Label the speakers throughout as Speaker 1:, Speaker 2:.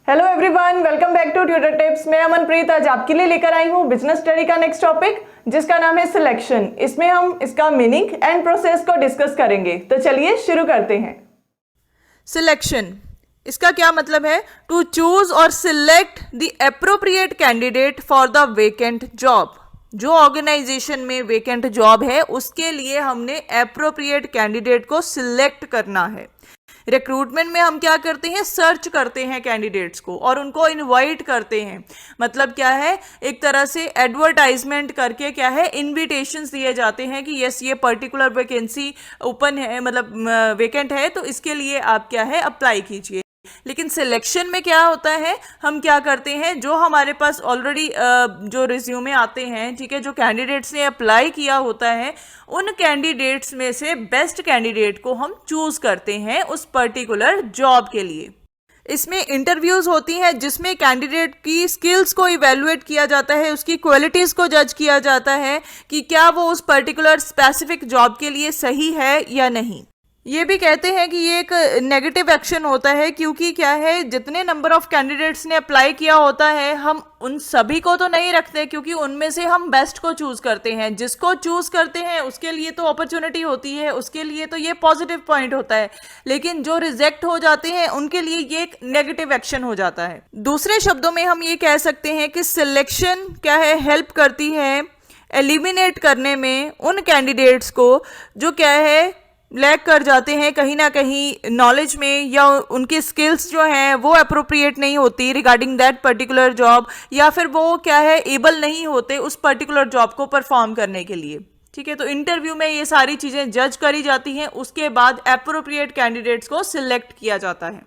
Speaker 1: Hello everyone, welcome back to Tutor Tips. मैं अमनप्रीत आज आपके लिए लेकर आई हूँ बिजनेस स्टडी का नेक्स्ट टॉपिक, जिसका नाम है सिलेक्शन। इसमें हम इसका मीनिंग एंड प्रोसेस को डिस्कस करेंगे। तो चलिए शुरू करते हैं।
Speaker 2: सिलेक्शन, इसका क्या मतलब है? टू चूज और select the appropriate candidate for the vacant job. जो ऑर्गेनाइजेशन में वेकेंट जॉब है उसके लिए हमने एप्रोप्रिएट कैंडिडेट को सिलेक्ट करना है। रिक्रूटमेंट में हम क्या करते हैं? सर्च करते हैं कैंडिडेट्स को और उनको इनवाइट करते हैं। मतलब क्या है, एक तरह से एडवर्टाइजमेंट करके क्या है, इनविटेशंस दिए जाते हैं कि यस ये पर्टिकुलर वैकेंसी ओपन है, मतलब वेकेंट है, तो इसके लिए आप क्या है अप्लाई कीजिए। लेकिन सिलेक्शन में क्या होता है, हम क्या करते हैं, जो हमारे पास ऑलरेडी जो रिज्यूमे आते हैं, ठीक है, जो कैंडिडेट्स ने अप्लाई किया होता है, उन कैंडिडेट्स में से बेस्ट कैंडिडेट को हम चूज करते हैं उस पर्टिकुलर जॉब के लिए। इसमें इंटरव्यूज होती हैं जिसमें कैंडिडेट की स्किल्स को इवेलुएट किया जाता है, उसकी क्वालिटीज को जज किया जाता है कि क्या वो उस पर्टिकुलर स्पेसिफिक जॉब के लिए सही है या नहीं। ये भी कहते हैं कि ये एक नेगेटिव एक्शन होता है, क्योंकि क्या है, जितने नंबर ऑफ कैंडिडेट्स ने अप्लाई किया होता है हम उन सभी को तो नहीं रखते, क्योंकि उनमें से हम बेस्ट को चूज करते हैं। जिसको चूज करते हैं उसके लिए तो अपॉर्चुनिटी होती है, उसके लिए तो ये पॉजिटिव पॉइंट होता है, लेकिन जो रिजेक्ट हो जाते हैं उनके लिए ये एक नेगेटिव एक्शन हो जाता है। दूसरे शब्दों में हम ये कह सकते हैं कि सिलेक्शन क्या है, हेल्प करती है एलिमिनेट करने में उन कैंडिडेट्स को जो क्या है लैक कर जाते हैं कहीं ना कहीं नॉलेज में, या उनकी स्किल्स जो हैं वो अप्रोप्रिएट नहीं होती रिगार्डिंग दैट पर्टिकुलर जॉब, या फिर वो क्या है एबल नहीं होते उस पर्टिकुलर जॉब को परफॉर्म करने के लिए। ठीक है, तो इंटरव्यू में ये सारी चीज़ें जज करी जाती हैं, उसके बाद अप्रोप्रिएट कैंडिडेट्स को सिलेक्ट किया जाता है।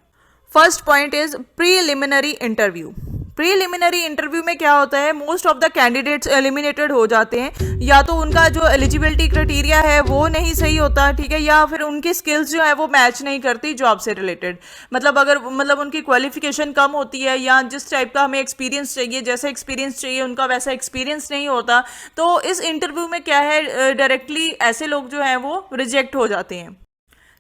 Speaker 2: First point is preliminary interview. Preliminary interview में क्या होता है, most of the candidates eliminated हो जाते हैं, या तो उनका जो एलिजिबिलिटी क्राइटेरिया है वो नहीं सही होता, ठीक है, या फिर उनकी स्किल्स जो है वो मैच नहीं करती जॉब से रिलेटेड। मतलब उनकी क्वालिफिकेशन कम होती है, या जिस टाइप का हमें एक्सपीरियंस चाहिए, जैसा एक्सपीरियंस चाहिए उनका वैसा एक्सपीरियंस नहीं होता। तो इस इंटरव्यू में क्या है, डायरेक्टली ऐसे लोग जो हैं वो रिजेक्ट हो जाते हैं।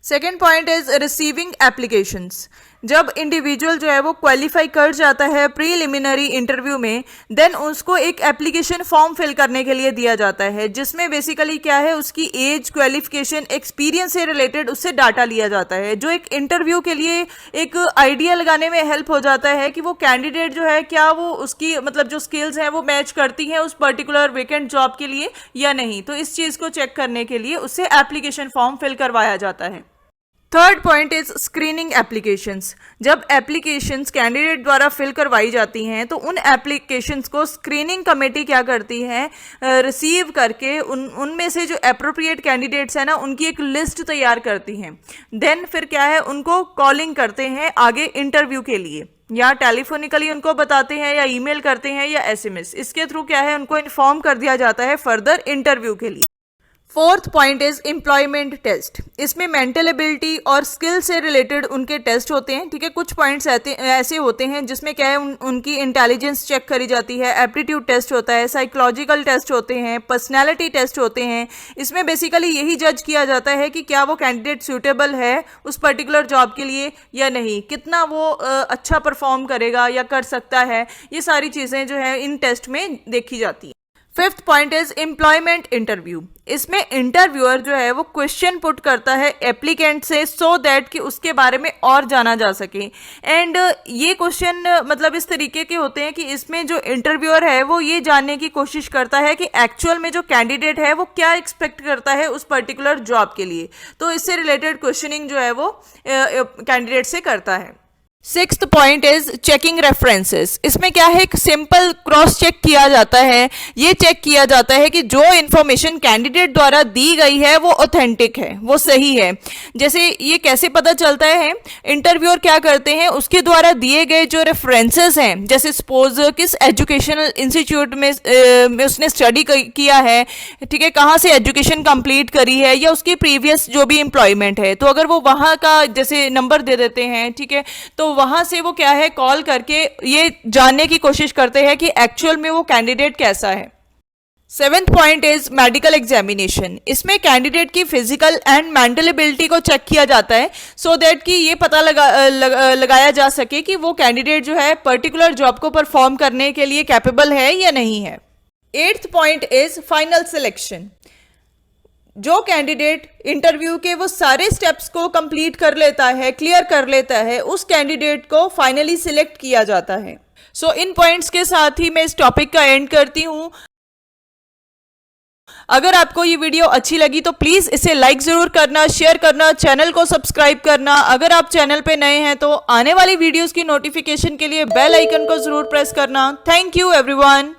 Speaker 2: Second point is receiving applications. जब इंडिविजुअल जो है वो क्वालिफाई कर जाता है प्रीलिमिनरी इंटरव्यू में, देन उसको एक एप्लीकेशन फॉर्म फिल करने के लिए दिया जाता है, जिसमें बेसिकली क्या है, उसकी एज, क्वालिफिकेशन, एक्सपीरियंस से रिलेटेड उससे डाटा लिया जाता है, जो एक इंटरव्यू के लिए एक आइडिया लगाने में हेल्प हो जाता है कि वो कैंडिडेट जो है क्या वो उसकी मतलब जो स्किल्स हैं वो मैच करती हैं उस पर्टिकुलर वेकेंट जॉब के लिए या नहीं। तो इस चीज़ को चेक करने के लिए उससे एप्लीकेशन फॉर्म फिल करवाया जाता है। Third point is screening applications. जब एप्लीकेशंस कैंडिडेट द्वारा फिल करवाई जाती हैं तो उन एप्लीकेशंस को स्क्रीनिंग कमेटी क्या करती है, रिसीव करके उनमें से जो अप्रोप्रिएट कैंडिडेट्स हैं ना उनकी एक लिस्ट तैयार करती हैं। देन फिर क्या है, उनको कॉलिंग करते हैं आगे इंटरव्यू के लिए, या टेलीफोनिकली उनको बताते हैं, या ईमेल करते हैं, या एसएमएस। इसके थ्रू क्या है, उनको इन्फॉर्म कर दिया जाता है फर्दर इंटरव्यू के लिए। Fourth point is employment test. इसमें मेंटल एबिलिटी और स्किल से रिलेटेड उनके टेस्ट होते हैं, ठीक है। कुछ पॉइंट्स ऐसे होते हैं जिसमें क्या है उनकी इंटेलिजेंस चेक करी जाती है, एप्टीट्यूड टेस्ट होता है, साइकोलॉजिकल टेस्ट होते हैं, पर्सनैलिटी टेस्ट होते हैं। इसमें बेसिकली यही जज किया जाता है कि क्या वो कैंडिडेट सूटेबल है उस पर्टिकुलर जॉब के लिए या नहीं, कितना वो अच्छा परफॉर्म करेगा या कर सकता है। ये सारी चीज़ें जो है इन टेस्ट में देखी जाती हैं। Fifth point is employment interview. इसमें इंटरव्यूअर जो है वो क्वेश्चन पुट करता है एप्लीकेंट से, सो दैट कि उसके बारे में और जाना जा सके। एंड ये क्वेश्चन मतलब इस तरीके के होते हैं कि इसमें जो इंटरव्यूअर है वो ये जानने की कोशिश करता है कि एक्चुअल में जो कैंडिडेट है वो क्या एक्सपेक्ट करता है उस पर्टिकुलर जॉब के लिए। तो इससे रिलेटेड क्वेश्चनिंग जो है वो कैंडिडेट से करता है। Sixth point is checking references. इसमें क्या है, एक सिंपल क्रॉस चेक किया जाता है। ये चेक किया जाता है कि जो इन्फॉर्मेशन कैंडिडेट द्वारा दी गई है वो ऑथेंटिक है, वो सही है। जैसे ये कैसे पता चलता है, इंटरव्यूअर क्या करते हैं, उसके द्वारा दिए गए जो रेफरेंसेस हैं, जैसे सपोज किस एजुकेशनल इंस्टीट्यूट में उसने स्टडी किया है, ठीक है, कहाँ से एजुकेशन कंप्लीट करी है, या उसकी प्रीवियस जो भी एम्प्लॉयमेंट है, तो अगर वो वहाँ का जैसे नंबर दे देते हैं, ठीक है, तो वहां से वो क्या है कॉल करके ये जानने की कोशिश करते हैं कि एक्चुअल में वो कैंडिडेट कैसा है। Seventh point is medical examination. इसमें कैंडिडेट की फिजिकल एंड मेंटल एबिलिटी को चेक किया जाता है सो दैट कि ये पता लगाया जा सके कि वो कैंडिडेट जो है पर्टिकुलर जॉब को परफॉर्म करने के लिए कैपेबल है या नहीं है। Eighth point is final selection. जो कैंडिडेट इंटरव्यू के वो सारे स्टेप्स को कंप्लीट कर लेता है, क्लियर कर लेता है, उस कैंडिडेट को फाइनली सिलेक्ट किया जाता है। सो इन पॉइंट्स के साथ ही मैं इस टॉपिक का एंड करती हूं। अगर आपको ये वीडियो अच्छी लगी तो प्लीज इसे लाइक जरूर करना, शेयर करना, चैनल को सब्सक्राइब करना। अगर आप चैनल पे नए हैं तो आने वाली वीडियोस की नोटिफिकेशन के लिए बेल आइकन को जरूर प्रेस करना। Thank you everyone.